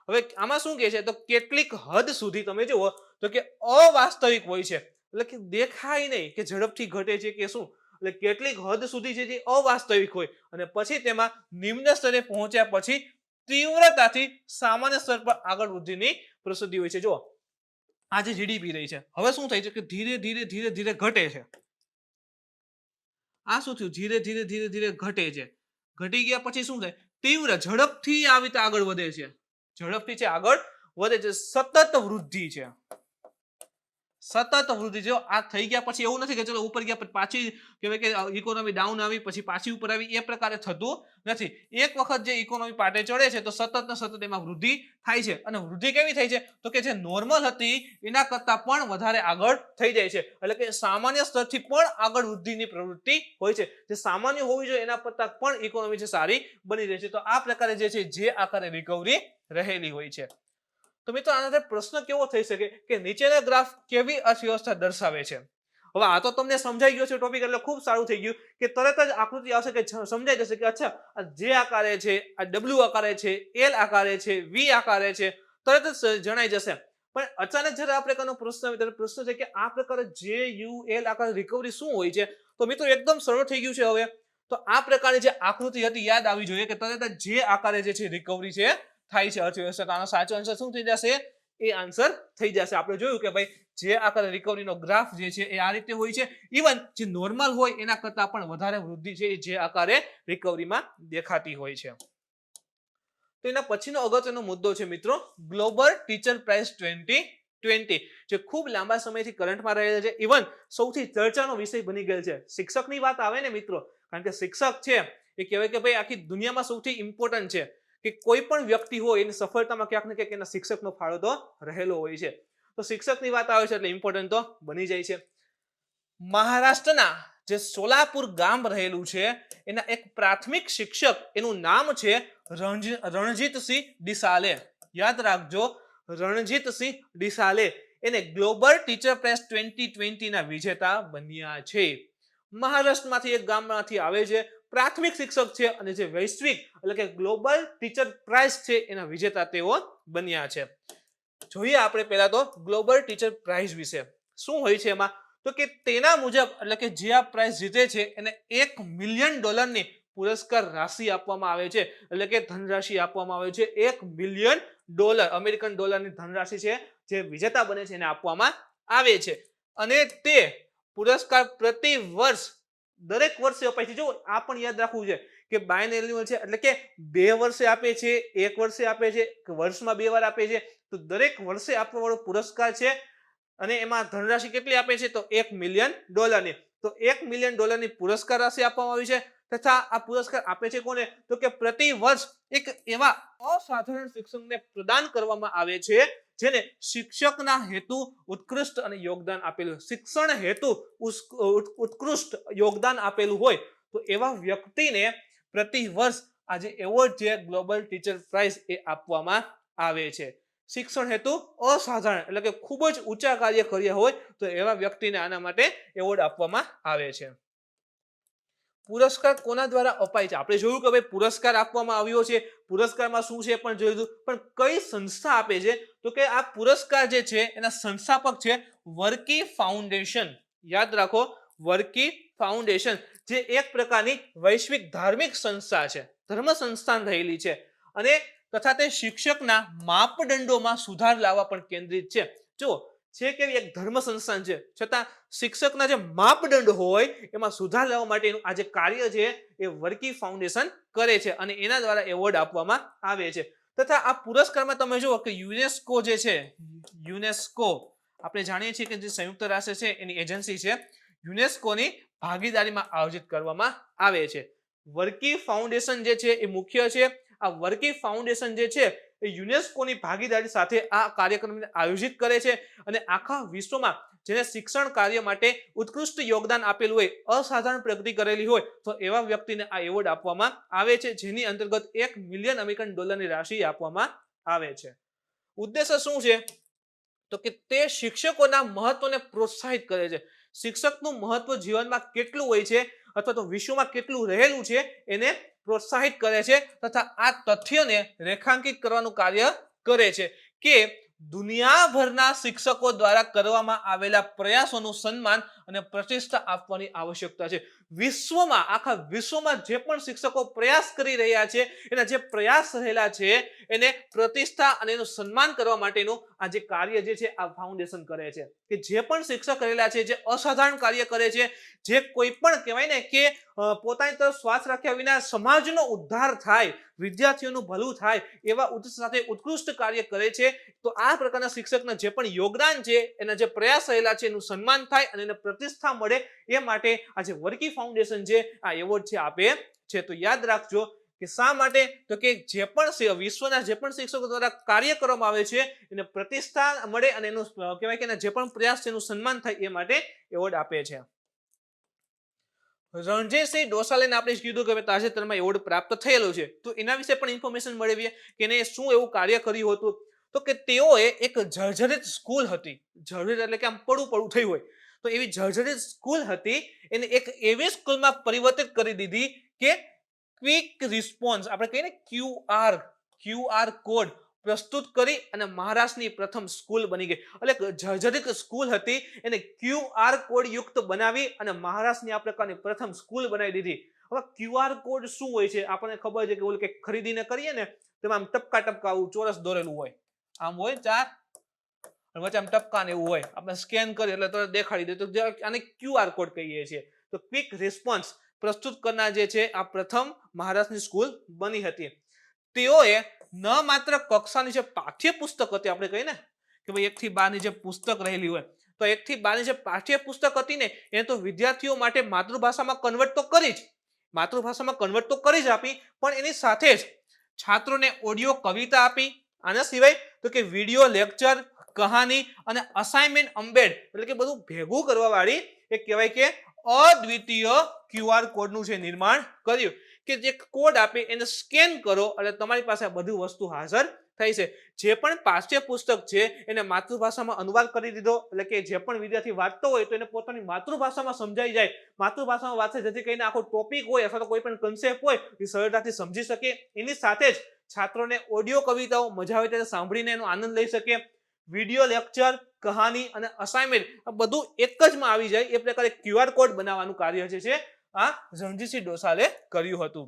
હવે આમાં શું કહે છે તો કેટલીક હદ સુધી તમે જુઓ તો કે અવાસ્તવિક હોય છે, એટલે કે દેખાય નહીં કે ઝડપથી ઘટે છે કે શું, એટલે કેટલીક હદ સુધી છે જે અવાસ્તવિક હોય અને પછી તેમાં નિમ્ન સ્તરે પહોંચ્યા પછી તીવ્રતાથી સામાન્ય સ્તર પર આગળ વૃદ્ધિની પ્રસિદ્ધિ હોય છે. જો આ જે જીડીપી રહી છે હવે શું થાય છે કે ધીરે ધીરે ધીરે ધીરે ઘટે છે. આ શું થયું, ધીરે ધીરે ધીરે ધીરે ઘટે છે. ઘટી ગયા પછી શું થાય, તીવ્ર ઝડપથી આવી રીતે આગળ વધે છે, ઝડપથી છે આગળ વધે છે, સતત વૃદ્ધિ છે, સતત વૃદ્ધિ. જો આ થઈ ગયા પછી એવું નથી કે ચલો ઉપર ગયા પછી પાછી કહેવાય કે ઇકોનોમી ડાઉન આવી પછી પાછી ઉપર આવી, એ પ્રકારે થતું નથી. એક વખત જે ઇકોનોમી પાટે ચડે છે તો સતત ને સતત એમાં વૃદ્ધિ થાય છે અને વૃદ્ધિ કેવી થાય છે તો કે જે નોર્મલ હતી એના કરતા પણ વધારે આગળ થઈ જાય છે, એટલે કે સામાન્ય સ્તરથી પણ આગળ વૃદ્ધિની પ્રવૃત્તિ હોય છે. જે સામાન્ય હોવી જોઈએ એના કરતા પણ ઇકોનોમી છે સારી બની રહે છે. તો આ પ્રકારે જે છે જે આકારે રિકવરી રહેલી હોય છે. તો મિત્રો આના પ્રશ્ન કેવો થઈ શકે કે નીચેના ગ્રાફ કેવી અર્થવ્યવસ્થા દર્શાવે છે. હવે આ તો તમને સમજાઈ ગયો છે ટોપિક, એટલે ખૂબ સારું થઈ ગયું કે તરત જ આકૃતિ આવશે કે સમજાઈ જશે કે અચ્છા આ જે આકારે છે, આ ડબલ્યુ આકારે છે, એલ આકારે છે, વી આકારે છે, તરત જ જણાઈ જશે. પણ અચાનક જ્યારે આ પ્રકારનો પ્રશ્ન આવે ત્યારે પ્રશ્ન છે કે આ પ્રકારે જે યુ એલ આકાર રિકવરી શું હોય છે. તો મિત્રો એકદમ સરળ થઈ ગયું છે. હવે તો આ પ્રકારની જે આકૃતિ હતી યાદ આવી જોઈએ કે તરત જ જે આકારે જે છે રિકવરી છે થાય છે અર્થવ્યવસ્થા. આનો સાચો આન્સર શું થઈ જશે, એ આન્સર થઈ જશે. આપણે જોયું કે ભાઈ જે આકારે રિકવરીનો ગ્રાફ જે છે એ આ રીતે હોય છે. ઇવન જે નોર્મલ હોય એના કરતા પણ વધારે વૃદ્ધિ છે એ જે આકારે રિકવરીમાં દેખાતી હોય છે. તો એના પછીનો અગત્યનો મુદ્દો છે મિત્રો ગ્લોબલ ટીચર પ્રાઇઝ 2020, જે ખૂબ લાંબા સમયથી કરંટમાં રહેલ છે. ઇવન સૌથી ચર્ચાનો વિષય બની ગયેલ છે. શિક્ષકની વાત આવે ને મિત્રો, કારણ કે શિક્ષક છે એ કહેવાય કે ભાઈ આખી દુનિયામાં સૌથી ઇમ્પોર્ટન્ટ છે, કે કોઈ પણ વ્યક્તિ હોય એની સફળતામાં ક્યાંક ને ક્યાંક એના શિક્ષકનો ફાળો તો રહેલો હોય છે. તો શિક્ષકની વાત આવે છે એટલે ઇમ્પોર્ટન્ટ તો બની જાય છે. મહારાષ્ટ્રના જે સોલાપુર ગામ રહેલું છે એના એક પ્રાથમિક શિક્ષક, એનું નામ છે રણજીતસિંહ ડિસાલે. યાદ રાખજો, રણજીતસિંહ ડિસાલે. એને ગ્લોબલ ટીચર પ્રાઇઝ 2020 ના વિજેતા બન્યા છે. મહારાષ્ટ્રમાંથી એક ગામમાંથી આવે છે, પ્રાથમિક શિક્ષક છે અને જે વૈશ્વિક એટલે કે ગ્લોબલ ટીચર પ્રાઇઝ છે એના વિજેતા તેઓ બન્યા છે. જોઈએ આપણે પહેલા તો ગ્લોબલ ટીચર પ્રાઇઝ વિશે શું હોય છે એમાં. તો કે તેના મુજબ એટલે કે જે આ પ્રાઇઝ જીતે છે એને $1 મિલિયન પુરસ્કાર રાશિ આપવામાં આવે છે, એટલે કે ધનરાશિ આપવામાં આવે છે. $1 મિલિયન અમેરિકન ડોલરની ધનરાશિ છે જે વિજેતા બને છે એને આપવામાં આવે છે. અને તે પુરસ્કાર પ્રતિ વર્ષ દરેક વર્ષે અપાય છે. જો આ પણ યાદ રાખવું છે કે બાયએન્યુઅલ છે, એટલે કે 2 વર્ષે આપે છે, 1 વર્ષે આપે છે, કે વર્ષમાં 2 વાર આપે છે. તો દરેક વર્ષે આપવા વાળો પુરસ્કાર છે અને એમાં ધનરાશિ કેટલી આપે છે તો $1 મિલિયન. તો $1 મિલિયન પુરસ્કાર રાશિ આપવામાં આવી છે. તથા આ પુરસ્કાર આપે છે કોને તો કે પ્રતિ વર્ષ એક એવા અસાધારણ શિક્ષકને પ્રદાન કરવામાં આવે છે જેને શિક્ષકના હેતુ ઉત્કૃષ્ટ અને યોગદાન આપેલું, શિક્ષણ હેતુ ઉત્કૃષ્ટ યોગદાન આપેલું હોય તો એવા વ્યક્તિને પ્રતિ વર્ષ આજે એવોર્ડ જે ગ્લોબલ ટીચર પ્રાઇઝ એ આપવામાં આવે છે. શિક્ષણ હેતુ અસાધારણ એટલે કે ખૂબ જ ઊંચા કાર્ય કર્યા હોય તો એવા વ્યક્તિને આના માટે એવોર્ડ આપવામાં આવે છે. પુરસ્કાર કોના દ્વારા અપાય છે આપણે જોયું કે ભાઈ પુરસ્કાર આપવામાં આવ્યો છે, પુરસ્કારમાં શું છે પણ જોયું, પણ કઈ સંસ્થા આપે છે તો કે આ પુરસ્કાર જે છે એના સંસ્થાપક છે વર્કી ફાઉન્ડેશન. યાદ રાખો, વર્કી ફાઉન્ડેશન જે એક પ્રકારની વૈશ્વિક ધાર્મિક સંસ્થા છે, ધર્મ સંસ્થાન રહેલી છે અને તથા તે શિક્ષકના માપદંડોમાં સુધાર લાવવા પણ કેન્દ્રિત છે. જો છે કે એક ધર્મ સંસ્થાન છે છતાં શિક્ષકના જે માપદંડ હોય એમાં સુધાર લાવવા માટેનું આ જે કાર્ય છે એ વર્કી ફાઉન્ડેશન કરે છે અને એના દ્વારા એવોર્ડ આપવામાં આવે છે. તથા આ પુરસ્કારમાં તમે જુઓ કે યુનેસ્કો જે છે, યુનેસ્કો આપણે જાણીએ છીએ કે જે સંયુક્ત રાષ્ટ્ર છે એની એજન્સી છે, યુનેસ્કોની ભાગીદારીમાં આયોજિત કરવામાં આવે છે. વર્કી ફાઉન્ડેશન જે છે એ મુખ્ય છે. આ વર્કી ફાઉન્ડેશન જે છે એ યુનેસ્કોની ભાગીદારી સાથે આ કાર્યક્રમને આયોજિત કરે છે અને આખા વિશ્વમાં જેને શિક્ષણ કાર્ય માટે ઉત્કૃષ્ટ યોગદાન આપેલું હોય, અસાધારણ પ્રગતિ કરેલી હોય તો એવા વ્યક્તિને આ એવોર્ડ આપવામાં આવે છે, જેની અંતર્ગત $1 મિલિયન ની રાશિ આપવામાં આવે છે. ઉદ્દેશ્ય શું છે તો કે તે શિક્ષકોના મહત્વને પ્રોત્સાહિત કરે છે. શિક્ષકનું મહત્વ જીવનમાં કેટલું હોય છે અથવા તો વિશ્વમાં કેટલું રહેલું છે એને પ્રોત્સાહિત કરે છે તથા આ તથ્યને રેખાંકિત કરવાનું કાર્ય કરે છે કે દુનિયાભરના શિક્ષકો દ્વારા કરવામાં આવેલા પ્રયાસોનું સન્માન અને પ્રતિષ્ઠા આપવાની આવશ્યકતા છે. વિશ્વમાં, આખા વિશ્વમાં જે પણ શિક્ષકો પ્રયાસ કરી રહ્યા છે એના જે પ્રયાસ રહેલા છે એને પ્રતિષ્ઠા અને એનું સન્માન કરવા માટેનું આ જે કાર્ય જે છે આ ફાઉન્ડેશન કરે છે. કે જે પણ શિક્ષક રહેલા છે, જે અસાધારણ કાર્ય કરે છે, જે કોઈ પણ કહેવાય ને કે પોતાની તરફ શ્વાસ રાખ્યા વિના સમાજનો ઉદ્ધાર થાય, વિદ્યાર્થીઓનું ભલું થાય એવા ઉદ્દેશ સાથે ઉત્કૃષ્ટ કાર્ય કરે છે, તો આ પ્રકારના શિક્ષકના જે પણ યોગદાન છે, એના જે પ્રયાસ રહેલા છે એનું સન્માન થાય અને એને પ્રતિષ્ઠા મળે એ માટે આ જે વર્કી ફાઉન્ડેશન છે આ એવોર્ડ છે આપે છે. તો યાદ રાખજો કે શા માટે, તો કે જે પણ વિશ્વના જે પણ શિક્ષકો દ્વારા કાર્ય કરવામાં આવે છે એને પ્રતિષ્ઠા મળે અને એનું કહેવાય કે જે પણ પ્રયાસ છે એનું સન્માન થાય એ માટે એવોર્ડ આપે છે. રણજીતસિંહ ડોસાલેને આપણે કીધું કે તાજેતરમાં એવોર્ડ પ્રાપ્ત થયેલો છે, તો એના વિશે પણ ઇન્ફોર્મેશન મેળવીએ કે એને શું એવું કાર્ય કર્યું હતું. તો કે તેઓએ એક જર્જરિત સ્કૂલ હતી, જર્જરિત એટલે કે આમ પડું થયું હોય, તો એવી જર્જરિત સ્કૂલ હતી એને એક એવી સ્કૂલમાં પરિવર્તિત કરી દીધી કે ક્વિક રિસ્પોન્સ, આપણે કહીએ ને QR કોડ પ્રસ્તુત કરી અને મહારાષ્ટ્રની પ્રથમ સ્કૂલ બની ગઈ. એટલે જર્જરિત સ્કૂલ હતી એને QR કોડ યુક્ત બનાવી અને મહારાષ્ટ્રની આ પ્રકારની પ્રથમ સ્કૂલ બનાવી દીધી. હવે QR કોડ શું હોય છે આપણને ખબર છે કે ઓલું કે ખરીદીને કરીએ ને તેમાં આમ ટપકા આવું ચોરસ દોરેલું હોય, આમ હોય 4 વચ્ચે આમ ટપકા ને એવું હોય, આપણે સ્કેન કરીએ એટલે તરત દેખાડી દે, તો આને QR કોડ કહીએ છીએ. તો ક્વિક રિસ્પોન્સ પ્રસ્તુત કરનાર જે છે આ પ્રથમ મહારાષ્ટ્રની સ્કૂલ બની હતી. તેઓએ ન માત્ર કક્ષાની જે પાઠ્યપુસ્તક હતી, આપણે કહીએ ને કે ભાઈ 1 થી 12 ની જે પુસ્તક રહેલી હોય, તો 1 થી 12 ની જે પાઠ્યપુસ્તક હતી ને એને તો વિદ્યાર્થીઓ માટે માતૃભાષામાં કન્વર્ટ તો કરી જ આપી, પણ એની સાથે જ છાત્રોને ઓડિયો કવિતા આપી. આના સિવાય તો કે વિડીયો લેક્ચર, કહાની અને અસાઇનમેન્ટ એમ્બેડ એટલે કે બધું ભેગું કરવા વાળી એક કહેવાય કે અદ્વિતીય QR કોડનું છે નિર્માણ કર્યું કે જે કોડ આપે એને સ્કેન કરો એટલે તમારી પાસે આ બધી વસ્તુ હાજર થઈ છે. જે પણ પાઠ્યપુસ્તક છે એને માતૃભાષામાં અનુવાદ કરી દીધો, એટલે કે જે પણ વિદ્યાર્થી વાંચતો હોય તો એને પોતાની માતૃભાષામાં સમજાઈ જાય, માતૃભાષામાં વાંચે, જેથી કરીને આખો ટોપિક હોય અથવા તો કોઈ પણ કન્સેપ્ટ હોય એ સરળતાથી સમજી શકે. એની સાથે જ છાત્રોને ઓડિયો કવિતાઓ મજા આવે ત્યારે સાંભળીને એનો આનંદ લઈ શકે. વિડીયો લેક્ચર, કહાની અને અસાઇનમેન્ટ આ બધું એક જ માં આવી જાય એ પ્રકારે QR કોડ બનાવવાનું કાર્ય જે છે આ રણજીતસિંહ ડોસાલે કર્યું હતું.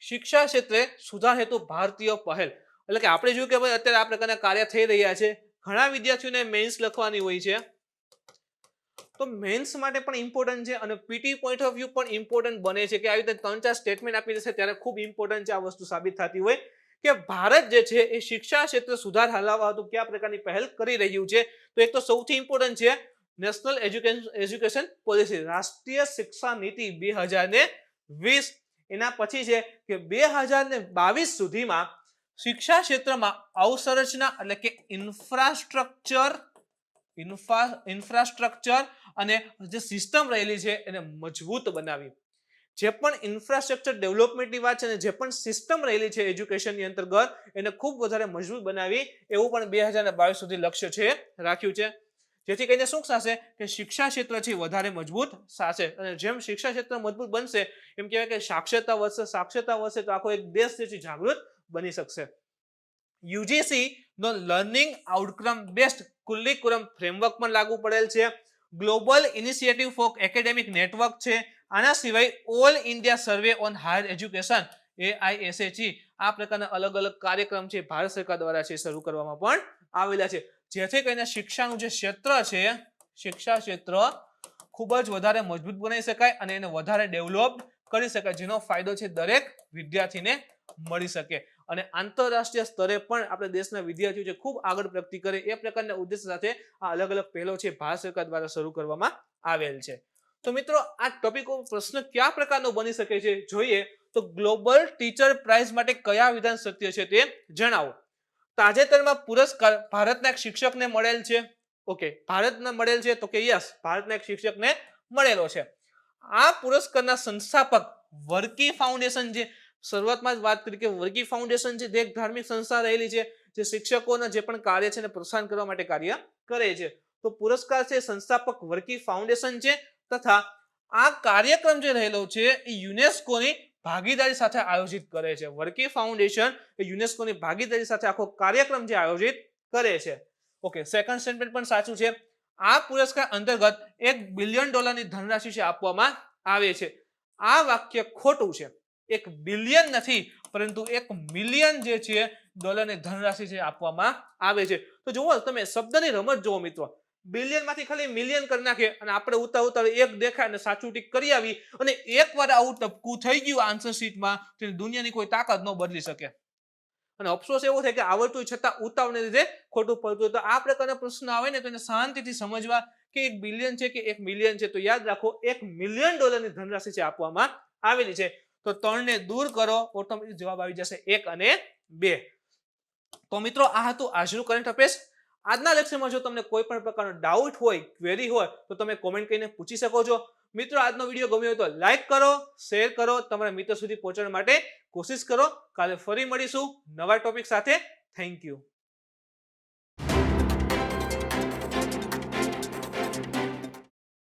શિક્ષા ક્ષેત્રે સુધાર હેતુ ભારતીય પહેલ, એટલે કે આપણે જોયું કે ભાઈ અત્યારે આ પ્રકારના કાર્ય થઈ રહ્યા છે. ઘણા વિદ્યાર્થીઓને મેન્સ લખવાની હોય છે, તો મેન્સ માટે પણ ઇમ્પોર્ટન્ટ છે અને પીટી પોઈન્ટ ઓફ વ્યૂ પણ ઇમ્પોર્ટન્ટ બને છે કે આવી રીતે 3-4 સ્ટેટમેન્ટ આપી દેશે ત્યારે ખૂબ ઇમ્પોર્ટન્ટ છે આ વસ્તુ સાબિત થતી હોય કે ભારત જે છે એ શિક્ષા ક્ષેત્રે સુધાર લાવવા હતું કયા પ્રકારની પહેલ કરી રહ્યું છે. તો એક તો સૌથી ઇમ્પોર્ટન્ટ છે નેશનલ એજ્યુકેશન પોલિસી, રાષ્ટ્રીય શિક્ષા નીતિ 2020. એના પછી છે કે 2022 સુધીમાં શિક્ષા ક્ષેત્રમાં અવસંરચના એટલે કે ઇન્ફ્રાસ્ટ્રક્ચર અને જે સિસ્ટમ રહેલી છે એને મજબૂત બનાવી. જે પણ ઇન્ફ્રાસ્ટ્રક્ચર ડેવલપમેન્ટની વાત છે અને જે પણ સિસ્ટમ રહેલી છે એજ્યુકેશનની અંતર્ગત એને ખૂબ વધારે મજબૂત બનાવી એવું પણ 2022 સુધી લક્ષ્ય છે રાખ્યું છે. જેથી કરીને શું થશે કે શિક્ષા ક્ષેત્ર છે વધારે મજબૂત થશે અને જેમ શિક્ષા ક્ષેત્ર મજબૂત બનશે એમ કહેવાય કે સાક્ષરતા વધશે તો આખો એક દેશ જે છે જાગૃત બની શકશે. યુજીસી નો લર્નિંગ આઉટકમ બેસ્ડ કુલ્લિકુરમ ફ્રેમવર્ક પણ લાગુ પડેલ છે. Global initiative four academic network છે. આના સિવાય all India survey on higher education AISHE આ પ્રકારના અલગ અલગ કાર્યક્રમ છે ભારત સરકાર દ્વારા છે શરૂ કરવામાં પણ આવેલા છે, જેથી કરીને શિક્ષાનું જે ક્ષેત્ર છે શિક્ષા ક્ષેત્ર ખૂબ જ વધારે મજબૂત બનાવી શકાય અને એને વધારે ડેવલપ કરી શકાય, જેનો ફાયદો છે દરેક વિદ્યાર્થીને મળી શકે અને આંતરરાષ્ટ્રીય સ્તરે પણ આપણે દેશના વિદ્યાર્થીઓ છે ખૂબ આગળ પ્રગતિ કરે એ પ્રકારના ઉદ્દેશ સાથે આ અલગ અલગ પહેલો છે ભારત સરકાર દ્વારા શરૂ કરવામાં આવેલ છે. તો મિત્રો આ ટોપિક ઉપર પ્રશ્ન કયા પ્રકારનો બની શકે છે જોઈએ તો ગ્લોબલ ટીચર પ્રાઇઝ માટે કયા વિધાન સત્ય છે તે જણાવો. તાજેતરમાં પુરસ્કાર ભારતના એક શિક્ષકને મળેલ છે. ઓકે, ભારતને મળેલ છે તો કે યસ, ભારતના એક શિક્ષકને મળેલો છે. આ પુરસ્કારના સંસ્થાપક વર્કી ફાઉન્ડેશન, જે શરૂઆતમાં જ વાત કરી કે વર્કી ફાઉન્ડેશન છે તે એક ધાર્મિક સંસ્થા રહેલી છે જે શિક્ષકોના જે પણ કાર્ય છે એને પ્રોત્સાહન કરવા માટે કાર્ય કરે છે. તો પુરસ્કાર છે સંસ્થાપક વર્કી ફાઉન્ડેશન છે તથા આ કાર્યક્રમ જે રહેલો છે એ યુનેસ્કોની ભાગીદારી સાથે આયોજિત કરે છે. વર્કી ફાઉન્ડેશન એ યુનેસ્કોની ભાગીદારી સાથે આખો કાર્યક્રમ જે આયોજિત કરે છે. ઓકે, સેકન્ડ સ્ટેટમેન્ટ પણ સાચું છે. આ પુરસ્કાર અંતર્ગત $1 બિલિયન ધનરાશિ છે આપવામાં આવે છે. આ વાક્ય ખોટું છે. 1 બિલિયન નથી, પરંતુ 1 મિલિયન જે છે ડોલરની ધનરાશિ છે આપવામાં આવે છે. તો જુઓ, તમે શબ્દની રમત જુઓ મિત્રો. બિલિયન માંથી ખાલી મિલિયન કરી નાખે અને આપણે ઉતાર એક દેખાય અને સાચું ટીક કરી આવી અને એકવાર આવું ટપકું થઈ ગયું આન્સર શીટમાં તો દુનિયાની કોઈ તાકાત ન બદલી શકે. અને અફસોસ એવો થાય કે આવડતું છતાં ઉતાવળને લીધે ખોટું પડતું. તો આ પ્રકારના પ્રશ્ન આવે ને તો એને શાંતિથી સમજવા કે 1 બિલિયન છે કે 1 મિલિયન છે. તો યાદ રાખો, $1 મિલિયન ની ધનરાશિ છે આપવામાં આવેલી છે. તો 3 ને દૂર કરો, ઓટોમેટિક જવાબ આવી જશે 1 અને 2. તો મિત્રો, આ હતું આજનું કરંટ અફેર્સ. આજના લેક્ચરમાં જો તમને કોઈ પણ પ્રકારનો ડાઉટ હોય, ક્વેરી હોય તો તમે કોમેન્ટ કરીને પૂછી શકો છો. મિત્રો, આજનો વિડીયો ગમ્યો હોય તો લાઈક કરો, શેર કરો, તમારા મિત્રો સુધી પહોંચાડવા માટે કોશિશ કરો. કાલે ફરી મળીશું નવા ટોપિક સાથે. Thank you.